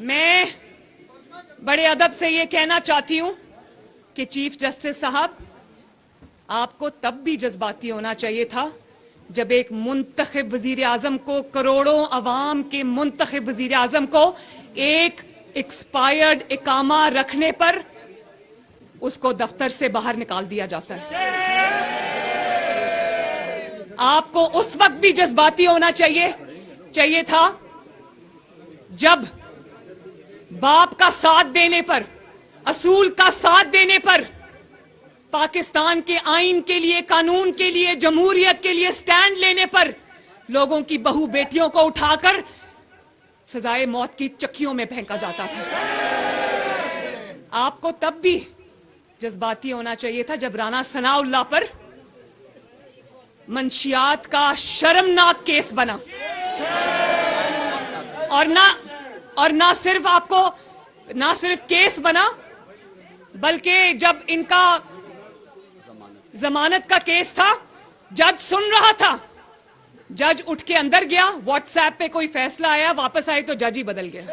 میں بڑے ادب سے یہ کہنا چاہتی ہوں کہ چیف جسٹس صاحب، آپ کو تب بھی جذباتی ہونا چاہیے تھا جب ایک منتخب وزیر اعظم کو، کروڑوں عوام کے منتخب وزیر اعظم کو ایک ایکسپائرڈ اقامہ رکھنے پر اس کو دفتر سے باہر نکال دیا جاتا ہے۔ آپ کو اس وقت بھی جذباتی ہونا چاہیے تھا جب باپ کا ساتھ دینے پر، اصول کا ساتھ دینے پر، پاکستان کے آئین کے لیے، قانون کے لیے، جمہوریت کے لیے سٹینڈ لینے پر لوگوں کی بہو بیٹیوں کو اٹھا کر سزائے موت کی چکیوں میں پھینکا جاتا تھا۔ آپ کو تب بھی جذباتی ہونا چاہیے تھا جب رانا ثناء اللہ پر منشیات کا شرمناک کیس بنا، اور نہ صرف کیس بنا بلکہ جب ان کا ضمانت کا کیس تھا، جج سن رہا تھا، جج اٹھ کے اندر گیا، واٹس ایپ پہ کوئی فیصلہ آیا، واپس آئے تو جج ہی بدل گیا۔